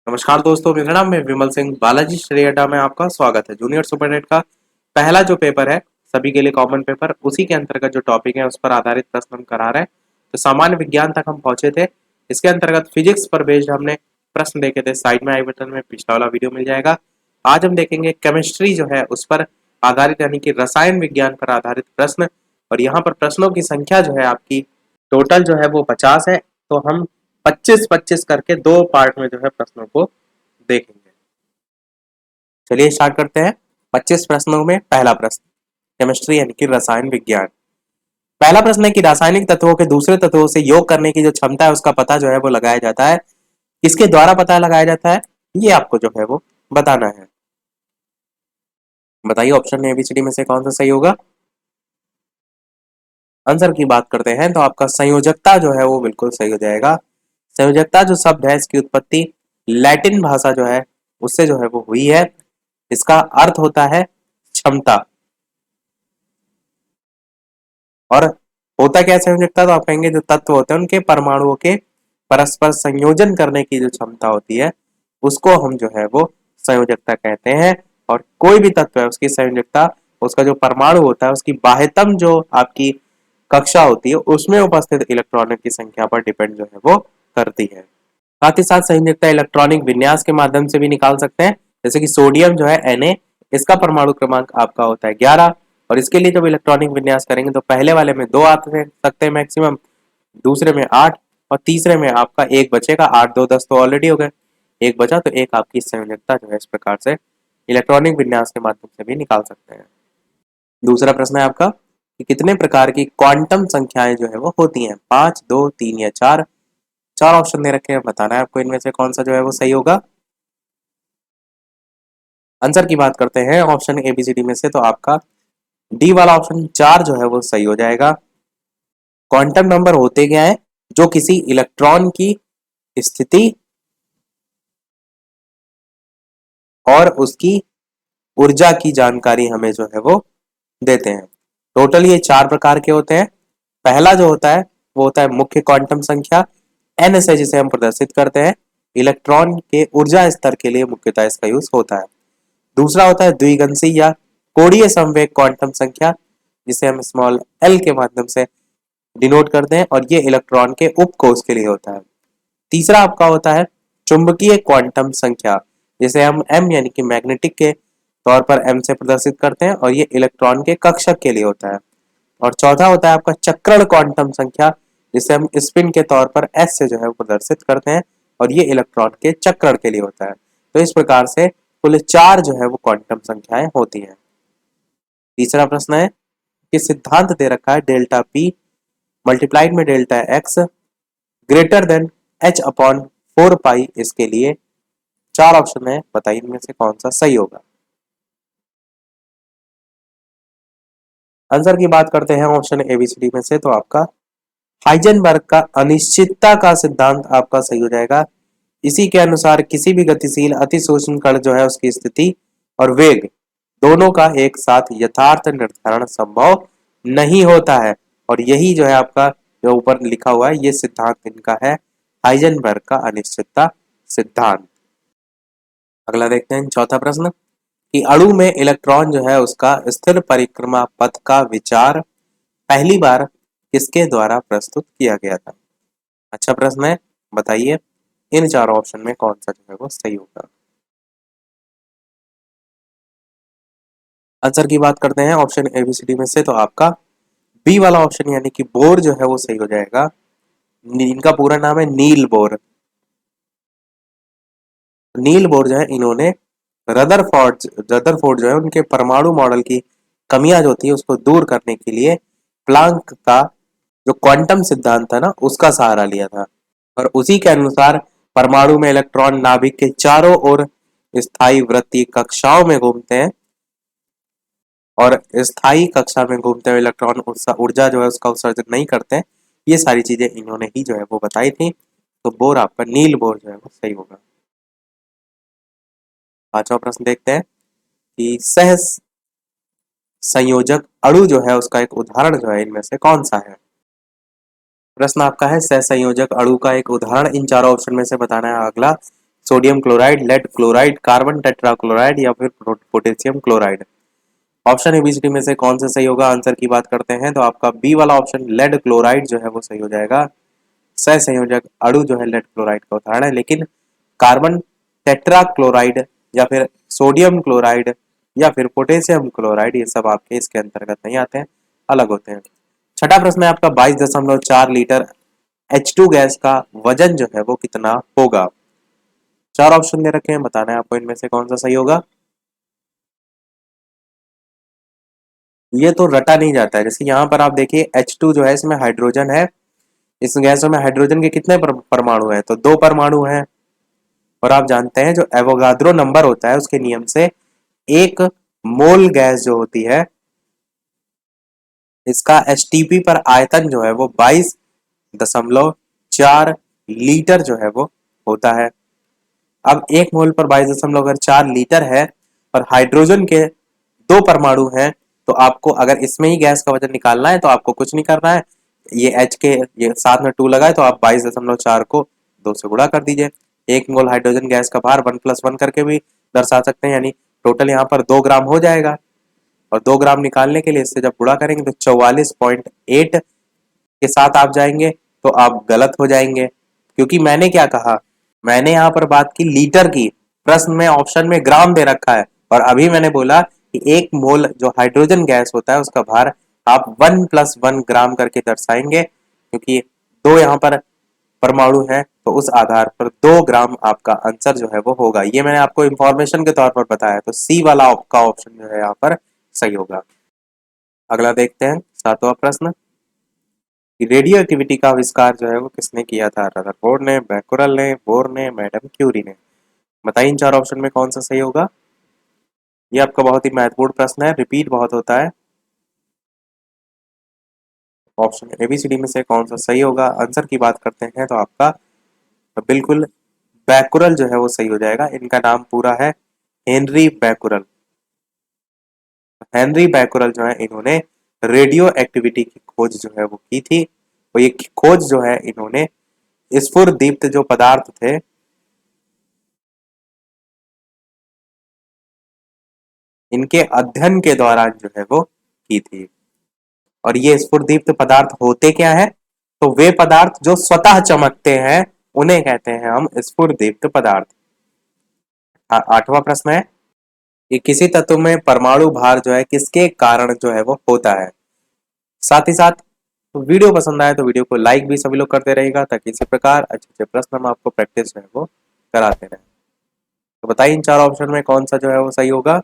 नमस्कार दोस्तों, मेरा नाम है विमल सिंह। बालाजी श्री अड्डा में आपका स्वागत है। जूनियर सुपरनेट का पहला जो पेपर है, सभी के लिए कॉमन पेपर, उसी के अंतर्गत जो टॉपिक है उस पर आधारित प्रश्न हम करा रहे हैं। तो सामान्य विज्ञान तक हम पहुंचे थे। इसके अंतर्गत फिजिक्स पर बेस्ड हमने प्रश्न देखे थे। साइड में आई बटन में पिछला वाला वीडियो मिल जाएगा। आज हम देखेंगे केमिस्ट्री जो है उस पर आधारित, यानी कि रसायन विज्ञान पर आधारित प्रश्न। और यहाँ पर प्रश्नों की संख्या जो है आपकी टोटल जो है वो 50 है। तो हम 25-25 करके दो पार्ट में जो है प्रश्नों को देखेंगे। चलिए स्टार्ट करते हैं। 25 प्रश्नों में पहला प्रश्न, केमिस्ट्री यानी कि रसायन विज्ञान। पहला प्रश्न है कि रासायनिक तत्वों के दूसरे तत्वों से योग करने की जो क्षमता है उसका पता जो है वो लगाया जाता है। किसके द्वारा पता लगाया जाता है, ये आपको जो है वो बताना है। बताइए ऑप्शन एबीसीडी में से कौन सा सही होगा। आंसर की बात करते हैं तो आपका संयोजकता जो है वो बिल्कुल सही हो जाएगा। संयोजकता जो शब्द है इसकी उत्पत्ति लैटिन भाषा जो है उससे जो है वो हुई है। इसका अर्थ होता है क्षमता। और होता क्या है संयोजकता, तो आप कहेंगे जो तत्व होते हैं उनके परमाणुओं के परस्पर संयोजन करने की जो क्षमता होती है उसको हम जो है वो संयोजकता कहते हैं। और कोई भी तत्व है उसकी संयोजकता उसका जो परमाणु होता है उसकी बाह्यतम जो आपकी कक्षा होती है उसमें उपस्थित इलेक्ट्रॉनों की संख्या पर डिपेंड जो है वो करती है। साथ ही साथ संयोजकता इलेक्ट्रॉनिक विन्यास के माध्यम से भी निकाल सकते हैं। जैसे कि सोडियम जो है Na, इसका परमाणु क्रमांक आपका होता है 11। और इसके लिए जब इलेक्ट्रॉनिक विन्यास करेंगे तो पहले वाले में 2 आ सकते हैं मैक्सिमम, दूसरे में 8 और तीसरे में आपका एक बचेगा। 8 2 10 तो ऑलरेडी हो गए, एक बचा तो एक आपकी संयोजकता जो है इस प्रकार से इलेक्ट्रॉनिक विन्यास के माध्यम से भी निकाल सकते हैं। दूसरा प्रश्न है आपका कि कितने प्रकार की क्वांटम संख्याएं जो है वो होती हैं, 5 2 3 या 4। चार ऑप्शन दे रखे हैं, बताना है आपको इनमें से कौन सा जो है वो सही होगा। आंसर की बात करते हैं ऑप्शन एबीसीडी में से, तो आपका डी वाला ऑप्शन 4 जो है वो सही हो जाएगा। क्वांटम नंबर होते क्या है, जो किसी इलेक्ट्रॉन की स्थिति और उसकी ऊर्जा की जानकारी हमें जो है वो देते हैं। टोटल ये 4 प्रकार के होते हैं। पहला जो होता है वो होता है मुख्य क्वांटम संख्या n से, जिसे हम प्रदर्शित करते हैं। इलेक्ट्रॉन के ऊर्जा स्तर के लिए मुख्यतः इसका यूज होता है। दूसरा होता है द्विगंशी या कोणीय संवेग क्वांटम संख्या, जिसे हम स्मॉल l के माध्यम से डिनोट करते हैं और ये इलेक्ट्रॉन के उपकोष के लिए होता है। तीसरा आपका होता है चुंबकीय क्वांटम संख्या, जिसे हम m यानी कि मैग्नेटिक के तौर पर m से प्रदर्शित करते हैं और ये इलेक्ट्रॉन के कक्षक के लिए होता है। और चौथा होता है आपका चक्रण क्वांटम संख्या, जिसे हम स्पिन के तौर पर s से जो है प्रदर्शित करते हैं और ये इलेक्ट्रॉन के चक्रण के लिए होता है। तो इस प्रकार से कुल 4 जो है वो क्वांटम संख्याएं होती हैं। तीसरा प्रश्न है कि सिद्धांत दे रखा है डेल्टा पी मल्टीप्लाइड में delta x greater than H upon 4 पाई। इसके लिए 4 ऑप्शन है, बताइए इनमें से कौन सा सही होगा। आंसर की बात करते हैं ऑप्शन एबीसीडी में से, तो आपका हाइजेनबर्ग का अनिश्चितता का सिद्धांत आपका सही हो जाएगा। इसी के अनुसार किसी भी गतिशील अति सूक्ष्म कण जो है उसकी स्थिति और वेग दोनों का एक साथ यथार्थ निर्धारण संभव नहीं होता है। और यही जो है आपका जो ऊपर लिखा हुआ है ये सिद्धांत इनका है, हाइजेनबर्ग का अनिश्चितता सिद्धांत। अगला देखते हैं चौथा प्रश्न कि अणु में इलेक्ट्रॉन जो है उसका स्थिर परिक्रमा पथ का विचार पहली बार किसके द्वारा प्रस्तुत किया गया था। अच्छा प्रश्न है, बताइए इन 4 ऑप्शन में कौन सा जो है वो सही होगा। आंसर की बात करते हैं ऑप्शन एबीसीडी में से, तो आपका बी वाला ऑप्शन यानी कि बोर जो है वो सही हो जाएगा। इनका पूरा नाम है नील बोर। नील बोर जो है इन्होंने रदरफोर्ड जो है उनके परमाणु मॉडल की कमियां जो थी उसको दूर करने के लिए प्लांक का जो क्वांटम सिद्धांत था ना उसका सहारा लिया था। और उसी के अनुसार परमाणु में इलेक्ट्रॉन नाभिक के चारों ओर स्थायी वृत्तीय कक्षाओं में घूमते हैं और स्थायी कक्षा में घूमते हुए इलेक्ट्रॉन ऊर्जा जो है उसका उत्सर्जन नहीं करते हैं। ये सारी चीजें इन्होंने ही जो है वो बताई थी। तो बोर आपका नील बोर जो है वो सही होगा। पांचवा प्रश्न देखते हैं कि सह संयोजक अणु जो है उसका एक उदाहरण जो है इनमें से कौन सा है। प्रश्न आपका है सह संयोजक अणु का एक उदाहरण इन चारों ऑप्शन में से बताना है। अगला sodium chloride, lead chloride, carbon tetrachloride या फिर पोटेशियम क्लोराइड। ऑप्शन एबीसीडी में से कौन सा सही होगा? आंसर की बात करते हैं तो आपका बी वाला ऑप्शन लेड क्लोराइड जो है वो सही हो जाएगा। सह संयोजक अणु जो है लेड क्लोराइड का उदाहरण है, लेकिन कार्बन टेट्राक्लोराइड या फिर सोडियम क्लोराइड या फिर पोटेशियम क्लोराइड ये सब आपके इसके अंतर्गत नहीं आते हैं, अलग होते हैं। छठा प्रश्न है आपका 22.4 लीटर H2 गैस का वजन जो है वो कितना होगा? चार ऑप्शन दे रखे हैं, बताना है आपको इनमें से कौन सा सही होगा। ये तो रटा नहीं जाता है। जैसे यहाँ पर आप देखिए H2 जो है इसमें हाइड्रोजन है, इस गैस में हाइड्रोजन के कितने परमाणु हैं? तो दो परमाणु हैं। और आप जानते हैं जो एवोगाद्रो नंबर होता है उसके नियम से एक मोल गैस जो होती है इसका एचटीपी पर आयतन जो है वो 22.4 लीटर जो है वो होता है। अब एक मोल पर 22.4 लीटर है और हाइड्रोजन के दो परमाणु हैं, तो आपको अगर इसमें ही गैस का वजन निकालना है तो आपको कुछ नहीं करना है, ये एच के ये साथ में 2 लगाए तो आप 22.4 को 2 से गुणा कर दीजिए। एक मोल हाइड्रोजन गैस का भार 1+1 करके भी दर्शा सकते हैं, यानी टोटल यहाँ पर 2 ग्राम हो जाएगा। और 2 ग्राम निकालने के लिए इससे जब गुणा करेंगे तो 44.8 के साथ आप जाएंगे तो आप गलत हो जाएंगे, क्योंकि मैंने क्या कहा, मैंने यहाँ पर बात की लीटर की, प्रश्न में ऑप्शन में ग्राम दे रखा है और अभी मैंने बोला कि एक मोल जो हाइड्रोजन गैस होता है उसका भार आप 1+1 ग्राम करके दर्शाएंगे, क्योंकि दो यहाँ पर परमाणु है तो उस आधार पर 2 ग्राम आपका आंसर जो है वो होगा। ये मैंने आपको इंफॉर्मेशन के तौर पर बताया, तो सी वाला आपका ऑप्शन जो है यहाँ पर सही होगा। अगला देखते हैं सातवां प्रश्न, रेडियो एक्टिविटी का आविष्कार जो है वो किसने किया था? रदरफोर्ड ने, बैकुरल ने, बोर ने, मैडम क्यूरी ने। बताइए इन चार ऑप्शन में कौन सा सही होगा। ये आपका बहुत ही महत्वपूर्ण प्रश्न है, रिपीट बहुत होता है। ऑप्शन एबीसीडी में से कौन सा सही होगा? आंसर की बात करते हैं तो आपका बिल्कुल बैकुरल जो है वो सही हो जाएगा। इनका नाम पूरा है हेनरी बैकुरल। हेनरी बैकुरल जो है इन्होंने रेडियो एक्टिविटी की खोज जो है वो की थी। और ये खोज जो है इन्होंने स्फुरदीप्त जो पदार्थ थे इनके अध्ययन के दौरान जो है वो की थी। और ये स्फुरदीप्त पदार्थ होते क्या है? तो वे पदार्थ जो स्वतः चमकते हैं उन्हें कहते हैं हम स्फुरदीप्त पदार्थ। आठवां प्रश्न है कि किसी तत्व में परमाणु भार जो है किसके कारण जो है वो होता है। साथ ही साथ वीडियो पसंद आए तो वीडियो को लाइक भी सभी लोग करते रहेगा, ताकि इसी प्रकार अच्छे अच्छे प्रश्न हम आपको प्रैक्टिस जो है वो कराते रहें। तो बताइए इन चार ऑप्शन में कौन सा जो है वो सही होगा।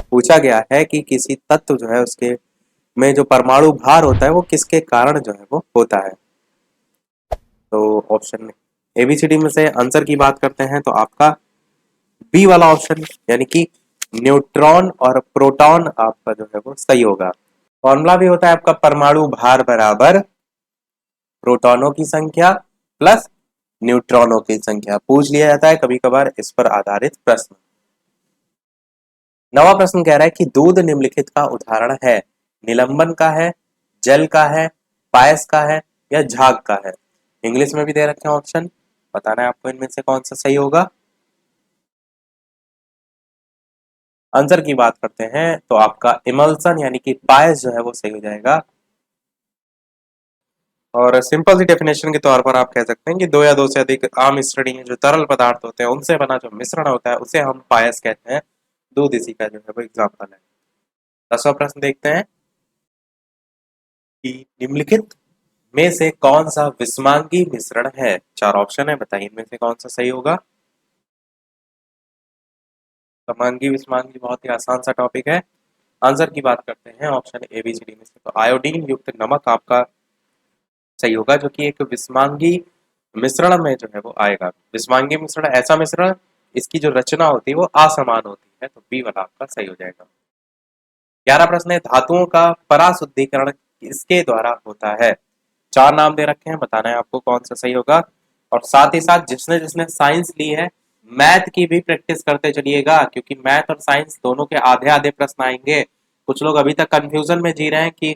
पूछा गया है कि किसी तत्व जो है उसके में जो परमाणु भार होता है वो किसके कारण जो है वो होता है। तो ऑप्शन एबीसीडी में से आंसर की बात करते हैं तो आपका बी वाला ऑप्शन यानी कि न्यूट्रॉन और प्रोटॉन आपका जो है वो सही होगा। फॉर्मूला भी होता है आपका परमाणु भार बराबर प्रोटॉनों की संख्या प्लस न्यूट्रॉनों की संख्या। पूछ लिया जाता है कभी कभार इस पर आधारित प्रश्न। नवा प्रश्न कह रहा है कि दूध निम्नलिखित का उदाहरण है। निलंबन का है, जल का है, पायस का है या झाग का है। इंग्लिश में भी दे रखे हैं ऑप्शन, बताना है आपको इनमें से कौन सा सही होगा। आंसर की बात करते हैं तो आपका इमल्सन यानी कि पायस जो है वो सही हो जाएगा। और सिंपल सी डेफिनेशन के तौर पर आप कह सकते हैं कि दो या दो से अधिक अमिश्रणीय जो तरल पदार्थ होते हैं उनसे बना जो मिश्रण होता है उसे हम पायस कहते हैं। दूध इसी का जो है वो एग्जाम्पल है। 10वां प्रश्न देखते हैं कि निम्नलिखित में से कौन सा विस्मांगी मिश्रण है। चार ऑप्शन है, बताइए इनमें से कौन सा सही होगा। समांगी विस्मांगी बहुत ही आसान सा टॉपिक है। आंसर की बात करते हैं option A B C D में से तो आयोडीन युक्त नमक आपका सही होगा, जो कि एक विस्मांगी मिश्रण में जो है वो आएगा। विस्मांगी मिश्रण ऐसा मिश्रण इसकी जो रचना होती है वो असमान होती है, तो बी वाला आपका सही हो जाएगा। 11 प्रश्न है धातुओं का पराशुद्धिकरण किसके द्वारा होता है। चार नाम दे रखे हैं, बताना है आपको कौन सा सही होगा। और साथ ही साथ जिसने जिसने साइंस ली है मैथ की भी प्रैक्टिस करते चलिएगा, क्योंकि मैथ और साइंस दोनों के आधे आधे प्रश्न आएंगे। कुछ लोग अभी तक कंफ्यूजन में जी रहे हैं कि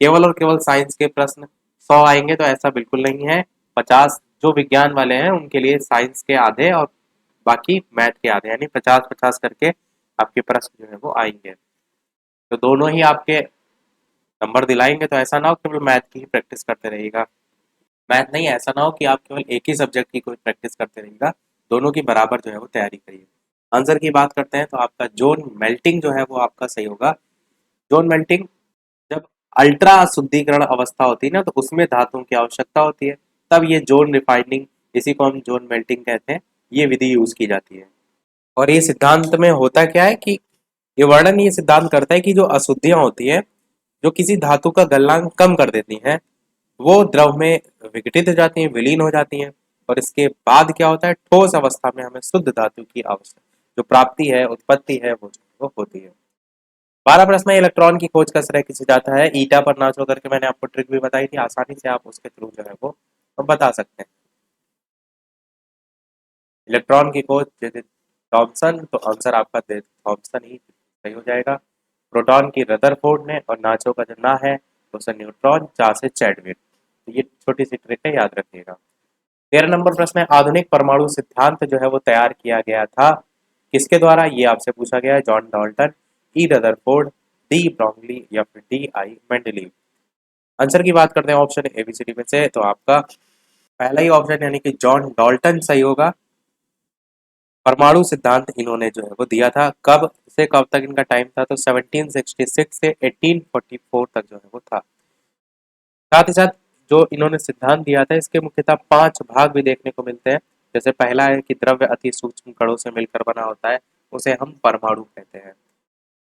केवल और केवल साइंस के प्रश्न 100 आएंगे, तो ऐसा बिल्कुल नहीं है। 50 जो विज्ञान वाले हैं उनके लिए साइंस के आधे और बाकी मैथ के आधे, यानी 50-50 करके आपके प्रश्न जो है वो आएंगे। तो दोनों ही आपके नंबर दिलाएंगे, तो ऐसा ना हो केवल मैथ की ही प्रैक्टिस करते रहिएगा। मैथ नहीं, ऐसा ना हो कि आप केवल एक ही सब्जेक्ट की कोई प्रैक्टिस करते रहिएगा, दोनों की बराबर जो है वो तैयारी करिए। आंसर की बात करते हैं तो आपका जोन मेल्टिंग जो है वो आपका सही होगा। जोन मेल्टिंग, जब अल्ट्रा शुद्धिकरण अवस्था होती है ना, तो उसमें धातुओं की आवश्यकता होती है, तब ये जोन रिफाइनिंग, इसी को हम जोन मेल्टिंग कहते हैं, ये विधि यूज की जाती है। और ये सिद्धांत में होता क्या है कि ये सिद्धांत करता है कि जो अशुद्धियां होती है, जो किसी धातु का गलनांक कम कर देती हैं, वो द्रव में विघटित हो जाती हैं, विलीन हो जाती हैं, और इसके बाद क्या होता है, ठोस अवस्था में हमें शुद्ध धातु की आवश्यक जो प्राप्ति है, उत्पत्ति है, वो होती है। 12 प्रश्न में इलेक्ट्रॉन की खोज का श्रेय किसे जाता है? ईटा पर नाचो करके मैंने आपको ट्रिक भी बताई थी, आसानी से आप उसके थ्रू जो है वो बता सकते हैं। इलेक्ट्रॉन की खोज थॉमसन, तो आंसर आपका थॉमसन ही सही हो जाएगा। प्रोटॉन की रदरफोर्ड ने, और नाचो का जो ना है उसे न्यूट्रॉन, चा से चैडविक। तो ये छोटी सी ट्रिक है, याद रखिएगा। 13 नंबर प्रश्न है, आधुनिक परमाणु सिद्धांत जो है वो तैयार किया गया था किसके द्वारा? ये आपसे पूछा गया है। जॉन डाल्टन, ई रदरफोर्ड, डी ब्राउनली, या फिर डी आई मेंडलीव। आंसर की बात करते हैं ऑप्शन एबीसीडी में से, तो आपका पहला ही ऑप्शन यानी कि जॉन डाल्टन सही होगा। परमाणु सिद्धांत इन्होंने जो है वो दिया था, कब से कब तक इनका टाइम था? तो 1766 से 1844 तक जो है वो था। साथ ही साथ जो इन्होंने सिद्धांत दिया था, इसके मुख्यतः 5 भाग भी देखने को मिलते हैं। जैसे पहला है कि द्रव्य अति सूक्ष्म कणों से मिलकर बना होता है, उसे हम परमाणु कहते हैं।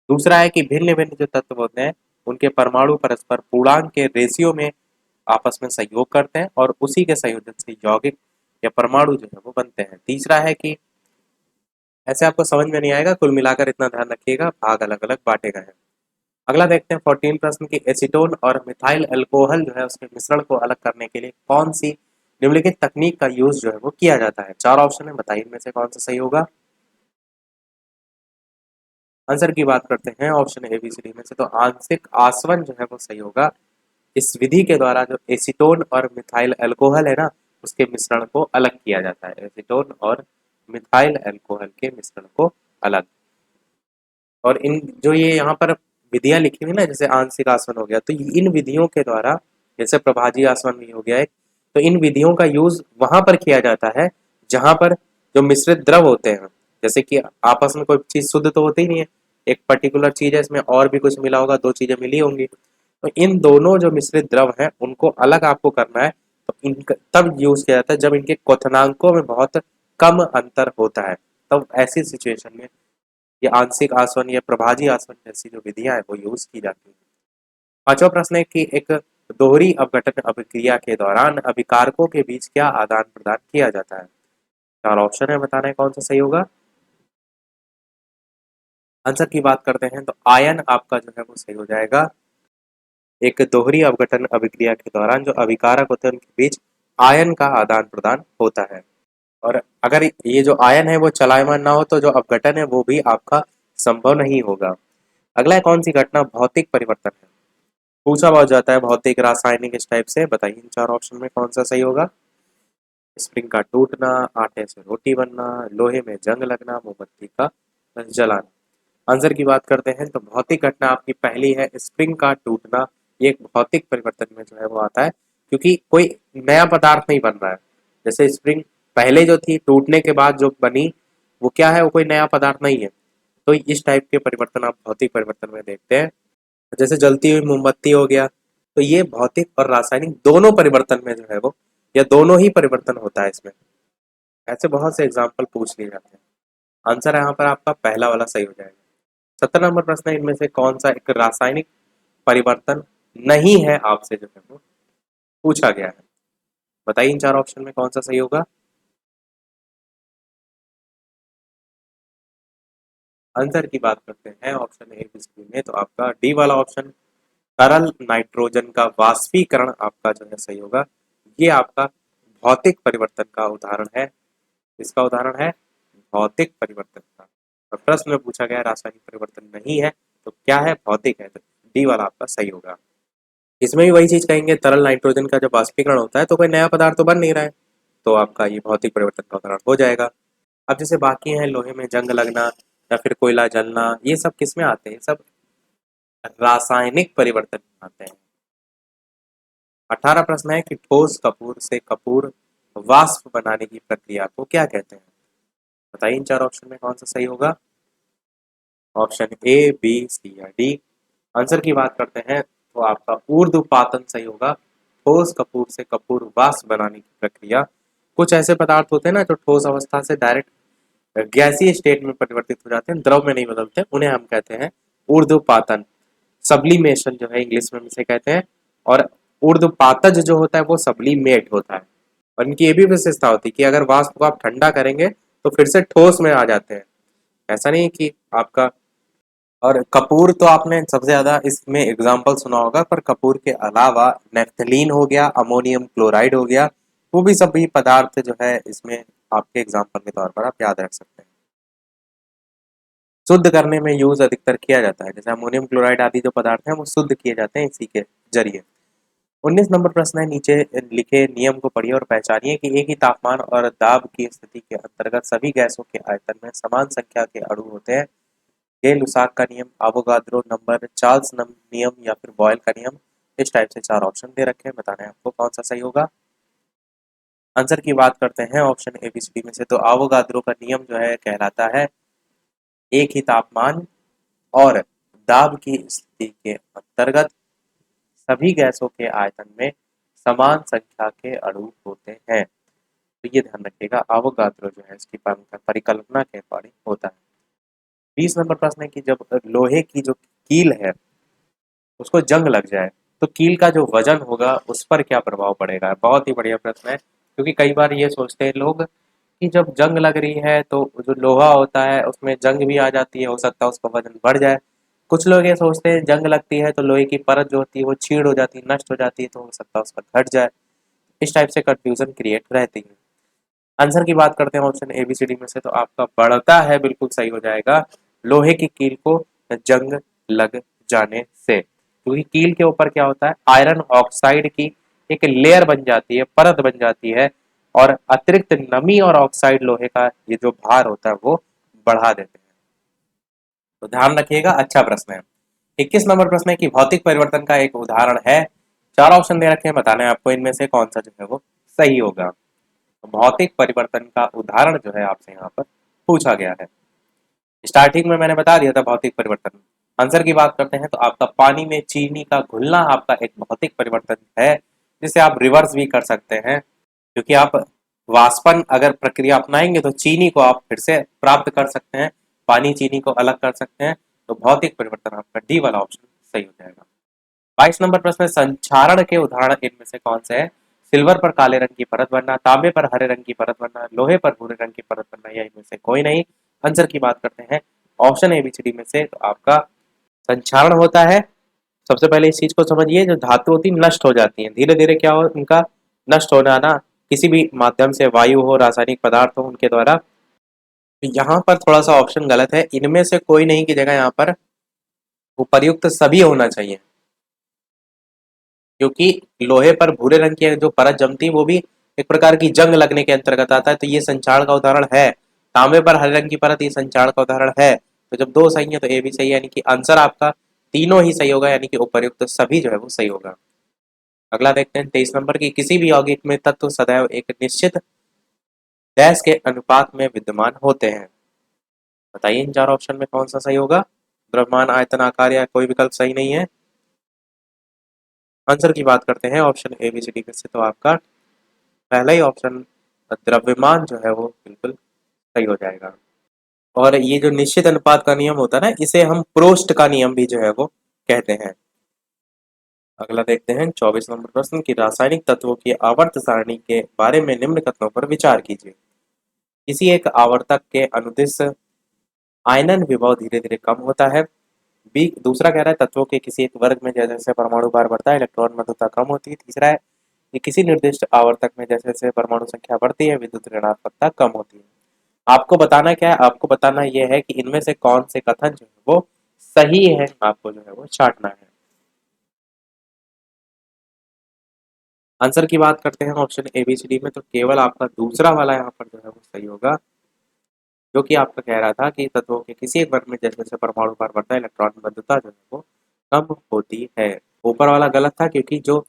दूसरा है कि भिन्न भिन्न जो तत्व होते हैं, उनके परमाणु परस्पर पूर्णांक के रेशियो में आपस में सहयोग करते हैं, और उसी के संयोजन से यौगिक या परमाणु जो है वो बनते हैं। तीसरा है कि ऐसे आपको समझ में नहीं आएगा, कुल मिलाकर इतना ध्यान रखिएगा, भाग अलग अलग बांटे गए हैं। अगला देखते हैं 14 प्रश्न की, एसीटोन और मिथाइल अल्कोहल जो है उसके मिश्रण को अलग करने के लिए कौन सी निम्नलिखित तकनीक का यूज जो है वो किया जाता है? 4 ऑप्शन है, बताइए इनमें से कौन सा सही होगा। आंसर की बात करते हैं option A B C D में से, तो आंशिक आसवन जो है वो सही होगा। इस विधि के द्वारा जो एसीटोन और मिथाइल अल्कोहल है ना, उसके मिश्रण को अलग किया जाता है। एसीटोन और मिथाइल अल्कोहल के मिश्रण को अलग। और इन जो ये यहाँ पर विधियां लिखी हुई ना, जैसे आंशिक आसवन हो गया, तो इन विधियों के द्वारा, जैसे प्रभाजी आसवन भी हो गया है, तो इन विधियों का यूज वहां पर किया जाता है जहां पर जो मिश्रित द्रव होते हैं, जैसे कि आपस में कोई चीज शुद्ध तो होती ही नहीं है, एक पर्टिकुलर चीज है, इसमें और भी कुछ मिला होगा, दो चीजें मिली होंगी, तो इन दोनों जो मिश्रित द्रव हैं उनको अलग आपको करना है। तो इनका तब यूज किया जाता है जब इनके क्वथनांकों में बहुत कम अंतर होता है, तब ऐसी सिचुएशन में ये आंशिक आसवन या प्रभाजी आसवन जैसी जो विधियां हैं वो यूज की जाती है। पांचवा प्रश्न है कि एक दोहरी अपघटन अभिक्रिया के दौरान अभिकारकों के बीच क्या आदान प्रदान किया जाता है? 4 ऑप्शन है, बताना है कौन सा सही होगा। आंसर की बात करते हैं तो आयन आपका जो है वो सही हो जाएगा। एक दोहरी अपघटन अभिक्रिया के दौरान जो अभिकारक होते हैं उनके बीच आयन का आदान प्रदान होता है, और अगर ये जो आयन है वो चलायमान ना हो तो जो अपघटन है वो भी आपका संभव नहीं होगा। अगला है, कौन सी घटना भौतिक परिवर्तन है? पूछा बहुत जाता है भौतिक, रासायनिक, इस टाइप से, बताइए इन 4 ऑप्शन में कौन सा सही होगा। स्प्रिंग का टूटना, आटे से रोटी बनना, लोहे में जंग लगना, मोमबत्ती का जलाना। आंसर की बात करते हैं तो भौतिक घटना आपकी पहली है, स्प्रिंग का टूटना। ये एक भौतिक परिवर्तन में जो है वो आता है, क्योंकि कोई नया पदार्थ नहीं बन रहा है। जैसे स्प्रिंग पहले जो थी, टूटने के बाद जो बनी, वो क्या है, वो कोई नया पदार्थ नहीं है। तो इस टाइप के परिवर्तन आप भौतिक परिवर्तन में देखते हैं। जैसे जलती हुई मोमबत्ती हो गया, तो ये भौतिक और रासायनिक दोनों परिवर्तन में जो है वो, या दोनों ही परिवर्तन होता है इसमें। ऐसे बहुत से एग्जाम्पल पूछ लिए जाते हैं। आंसर यहाँ पर आपका पहला वाला सही हो जाएगा। 17 नंबर प्रश्न है, इनमें से कौन सा एक रासायनिक परिवर्तन नहीं है आपसे जो है वो पूछा गया है? बताइए इन 4 ऑप्शन में कौन सा सही होगा। आंसर की बात करते हैं ऑप्शन ए बी सी में, तो आपका डी वाला ऑप्शन, तरल नाइट्रोजन का वाष्पीकरण आपका जो है सही होगा। ये आपका भौतिक परिवर्तन का उदाहरण है। इसका उदाहरण है भौतिक परिवर्तन का। और प्रश्न में पूछा गया रासायनिक परिवर्तन नहीं है, तो क्या है, भौतिक है, तो डी वाला आपका सही होगा। इसमें भी वही चीज कहेंगे, तरल नाइट्रोजन का जब वाष्पीकरण होता है तो कोई नया पदार्थ तो बन नहीं रहा है, तो आपका ये भौतिक परिवर्तन का उदाहरण हो जाएगा। अब जैसे बाकी हैं लोहे में जंग लगना या फिर कोयला जलना, ये सब किस में आते हैं? सब रासायनिक परिवर्तन में आते हैं। 18 प्रश्न है कि ठोस कपूर से कपूर वाष्प बनाने की प्रक्रिया को क्या कहते हैं? बताइए इन चार ऑप्शन में कौन सा सही होगा। ऑप्शन ए, बी, सी या डी। आंसर की बात करते हैं तो आपका ऊर्ध्वपातन सही होगा। ठोस कपूर से कपूर वाष्प बनाने की प्रक्रिया, कुछ ऐसे पदार्थ होते हैं ना जो ठोस अवस्था से डायरेक्ट गैसीय स्टेट में परिवर्तित हो जाते हैं, द्रव में नहीं बदलते, उन्हें हम कहते हैं ऊर्ध्वपातन। सब्लिमेशन जो है इंग्लिश में इसे कहते हैं। और ऊर्ध्वपातज जो होता है वो सब्लिमेट होता है। और इनकी ये भी विशेषता होती है कि अगर वाष्प को आप ठंडा करेंगे तो फिर से ठोस में आ जाते हैं। ऐसा नहीं है कि आपका, और कपूर तो आपने सबसे ज्यादा इसमें एग्जाम्पल सुना होगा, पर कपूर के अलावा नेफ्थलीन हो गया, अमोनियम क्लोराइड हो गया, वो भी सभी पदार्थ जो है इसमें आपके एग्जाम्पल के तौर पर आप याद रख सकते हैं। शुद्ध करने में यूज अधिकतर किया जाता है, जैसे अमोनियम क्लोराइड आदि जो पदार्थ हैं वो शुद्ध किए जाते हैं इसी के जरिए। 19 नंबर प्रश्न है, नीचे लिखे नियम को पढ़िए और पहचानिए कि एक ही तापमान और दाब की स्थिति के अंतर्गत सभी गैसों के आयतन में समान संख्या के अणु होते हैं। ये लुसाक का नियम, अवोगाद्रो नंबर, चार्ल्स नियम या फिर बॉयल का नियम। इस टाइप से चार ऑप्शन दे रखे हैं, बताना है आपको कौन सा सही होगा। आंसर की बात करते हैं option A B C D में से, तो अवोगाद्रो का नियम जो है कहलाता है एक ही तापमान और दाब की स्थिति के अंतर्गत सभी गैसों के आयतन में समान संख्या के अणु होते हैं। तो ये ध्यान रखिएगा, अवोगाद्रो जो है इसकी परिकल्पना के अकॉर्डिंग होता है। 20 नंबर प्रश्न है कि जब लोहे की जो कील है उसको जंग लग जाए तो कील का जो वजन होगा उस पर क्या प्रभाव पड़ेगा? बहुत ही बढ़िया प्रश्न है, क्योंकि कई बार ये सोचते हैं लोग कि जब जंग लग रही है तो जो लोहा होता है उसमें जंग भी आ जाती है, हो सकता है उसका वजन बढ़ जाए। कुछ लोग ये सोचते हैं जंग लगती है तो लोहे की परत जो होती है वो छीड़ हो जाती है, नष्ट हो जाती है, तो हो सकता है उसका घट जाए। इस टाइप से कंफ्यूजन क्रिएट रहती है। आंसर की बात करते हैं option A B C D में से, तो आपका बढ़ता है बिल्कुल सही हो जाएगा, लोहे की कील को जंग लग जाने से। क्योंकि कील के ऊपर क्या होता है, आयरन ऑक्साइड की एक लेयर बन जाती है, परत बन जाती है, और अतिरिक्त नमी और ऑक्साइड लोहे का ये जो भार होता है वो बढ़ा देते हैं। तो ध्यान रखिएगा, अच्छा प्रश्न है। 21 नंबर प्रश्न है कि भौतिक परिवर्तन का एक उदाहरण है। चार ऑप्शन दे रखे हैं, बताना है आपको इनमें से कौन सा जो है वो सही होगा। भौतिक परिवर्तन का उदाहरण जो है आपसे यहाँ पर पूछा गया है। स्टार्टिंग में मैंने बता दिया था भौतिक परिवर्तन। आंसर की बात करते हैं तो आपका पानी में चीनी का घुलना आपका एक भौतिक परिवर्तन है, जिसे आप रिवर्स भी कर सकते हैं। क्योंकि आप वाष्पन अगर प्रक्रिया अपनाएंगे तो चीनी को आप फिर से प्राप्त कर सकते हैं, पानी चीनी को अलग कर सकते हैं। तो भौतिक परिवर्तन आपका डी वाला ऑप्शन सही हो जाएगा। 22 नंबर प्रश्न है, संक्षारण के उदाहरण इनमें से कौन से हैं? सिल्वर पर काले रंग की परत बनना, तांबे पर हरे रंग की परत बनना, लोहे पर भूरे रंग की परत बनना, या इनमें से कोई नहीं। आंसर की बात करते हैं ऑप्शन एबीसीडी में से, तो आपका संक्षारण होता है। सबसे पहले इस चीज को समझिए, जो धातु होती है नष्ट हो जाती है, धीरे धीरे क्या हो उनका नष्ट हो जाना, किसी भी माध्यम से, वायु हो, रासायनिक पदार्थ हो, उनके द्वारा। तो यहाँ पर थोड़ा सा ऑप्शन गलत है, इनमें से कोई नहीं की जगह यहाँ पर उपर्युक्त सभी होना चाहिए। क्योंकि लोहे पर भूरे रंग की जो परत जमती है वो भी एक प्रकार की जंग लगने के अंतर्गत आता है, तो ये संचार का उदाहरण है। तांबे पर हरे रंग की परत, ये संचार का उदाहरण है। तो जब दो सही है तो ए भी सही है, यानी कि आंसर आपका तीनों ही सही होगा, यानी कि उपर्युक्त सभी जो है वो सही होगा। अगला देखते हैं 23 नंबर की, किसी भी यौगिक में तत्व सदैव एक निश्चित डैश के अनुपात में विद्यमान होते हैं। बताइए इन चार ऑप्शन में कौन सा सही होगा। द्रव्यमान, आयतन, आकार, या कोई विकल्प सही नहीं है। आंसर की बात करते हैं option A B C D में से, तो आपका पहला ही ऑप्शन द्रव्यमान जो है वो बिल्कुल सही हो जाएगा। और ये जो निश्चित अनुपात का नियम होता है ना, इसे हम प्रोस्ट का नियम भी जो है वो कहते हैं। अगला देखते हैं 24 नंबर प्रश्न की, रासायनिक तत्वों की आवर्त सारणी के बारे में निम्न कथनों पर विचार कीजिए। किसी एक आवर्तक के अनुदिश आयनन विभव धीरे धीरे कम होता है। बी, दूसरा कह रहा है तत्वों के किसी एक वर्ग में जैसे जैसे परमाणु भार बढ़ता है इलेक्ट्रॉन मृदुता कम होती है। तीसरा है कि किसी निर्दिष्ट आवर्तक में जैसे जैसे परमाणु संख्या बढ़ती है विद्युत ऋणात्मकता कम होती है। आपको बताना क्या है, आपको बताना यह है कि इनमें से कौन से कथन जो है वो सही है, आपको जो है वो छांटना है। आंसर की बात करते हैं option A B C D में, तो केवल आपका दूसरा वाला यहाँ पर जो है वो सही होगा। जो कि आपका कह रहा था कि तत्वों के किसी एक वर्ग में जैसे जैसे परमाणु भार बढ़ता है इलेक्ट्रॉन बंधुता जो है वो कम होती है। ऊपर वाला गलत था क्योंकि जो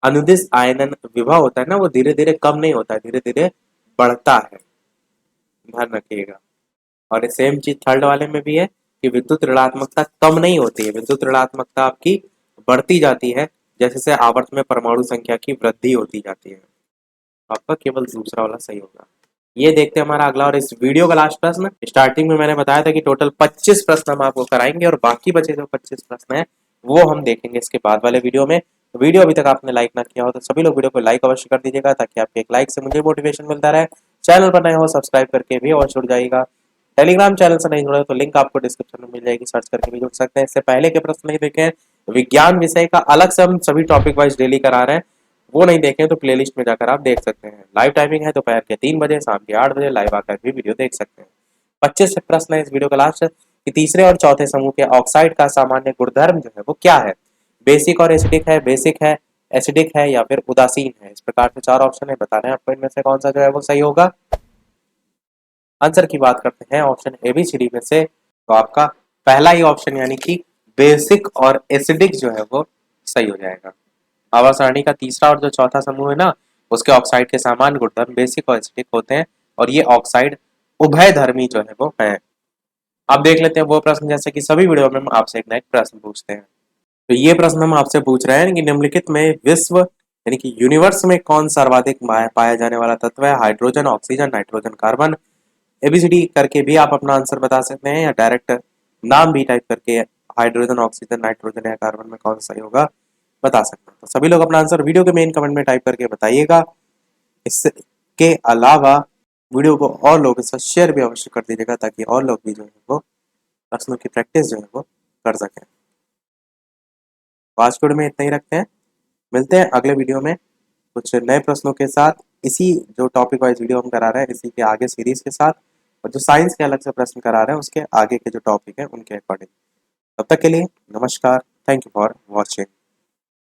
अनुदिश आयनन विभव होता है ना वो धीरे धीरे कम नहीं होता है, धीरे धीरे बढ़ता है, ध्यान रखिएगा। और सेम चीज थर्ड वाले में भी है कि विद्युत ऋणात्मकता कम नहीं होती है, विद्युत ऋणात्मकता आपकी बढ़ती जाती है जैसे जैसे आवर्त में परमाणु संख्या की वृद्धि होती जाती है। आपका केवल दूसरा वाला सही होगा। ये देखते हैं हमारा अगला और इस वीडियो का लास्ट प्रश्न। स्टार्टिंग में मैंने बताया था कि टोटल 25 प्रश्न हम आपको कराएंगे और बाकी बचे जो 25 प्रश्न है वो हम देखेंगे इसके बाद वाले वीडियो में। वीडियो अभी तक आपने लाइक ना किया हो तो सभी लोग वीडियो को लाइक अवश्य कर दीजिएगा ताकि आपके एक लाइक से मुझे मोटिवेशन मिलता रहे। चैनल पर नए हो सब्सक्राइब करके भी अवश्य जुड़ जाइएगा। टेलीग्राम चैनल से नहीं जुड़े तो लिंक आपको डिस्क्रिप्शन में मिल जाएगी, सर्च करके भी जुड़ सकते हैं। इससे पहले के प्रश्न नहीं देखे विज्ञान विषय का अलग से हम सभी टॉपिक वाइज डेली करा रहे हैं, वो नहीं देखें तो प्लेलिस्ट में जाकर आप देख सकते हैं। लाइव टाइमिंग है दोपहर के 3 बजे, शाम के 8 बजे लाइव आकर भी वीडियो देख सकते हैं। 25 प्रश्न है इस वीडियो का लास्ट कि तीसरे और चौथे समूह के ऑक्साइड का सामान्य गुणधर्म जो है वो क्या है। बेसिक और एसिडिक है, बेसिक है, एसिडिक है या फिर उदासीन है। इस प्रकार के 4 ऑप्शन है, बताना है आपको इनमें से कौन सा जो है वो सही होगा। आंसर की बात करते हैं option A B C D में से, तो आपका पहला ही ऑप्शन यानी कि बेसिक और एसिडिक जो है वो सही हो जाएगा। आवास सारणी का तीसरा और जो चौथा समूह है ना उसके ऑक्साइड के सामान्य गुणधर्म बेसिक और एसिडिक होते हैं और ये ऑक्साइड उभयधर्मी जो है वो है। अब देख लेते हैं वो प्रश्न जैसे कि सभी वीडियो में हम आपसे एक ना एक प्रश्न पूछते हैं। तो ये प्रश्न हम आपसे पूछ रहे हैं कि निम्नलिखित में विश्व यानी कि यूनिवर्स में कौन सर्वाधिक पाया जाने वाला तत्व है। Hydrogen, oxygen, nitrogen, carbon. ABCD करके भी आप अपना आंसर बता सकते हैं या डायरेक्ट नाम भी टाइप करके हाइड्रोजन, ऑक्सीजन, नाइट्रोजन या कार्बन में कौन सा सही होगा बता सकते हैं। तो सभी लोग अपना आंसर वीडियो के मेन कमेंट में टाइप करके बताइएगा। इसके अलावा वीडियो को और लोगों के साथ शेयर भी अवश्य कर दीजिएगा ताकि और लोग भी जो है वो प्रश्नों की प्रैक्टिस जो है वो कर सकें। आज के वीडियो में इतना ही रखते हैं, मिलते हैं अगले वीडियो में कुछ नए प्रश्नों के साथ, इसी जो टॉपिक वाइज वीडियो हम करा रहे हैं इसी के आगे सीरीज के साथ, और जो साइंस के अलग से प्रश्न करा रहे हैं उसके आगे के जो टॉपिक है उनके अकॉर्डिंग। तब तक के लिए नमस्कार, थैंक यू फॉर वॉचिंग।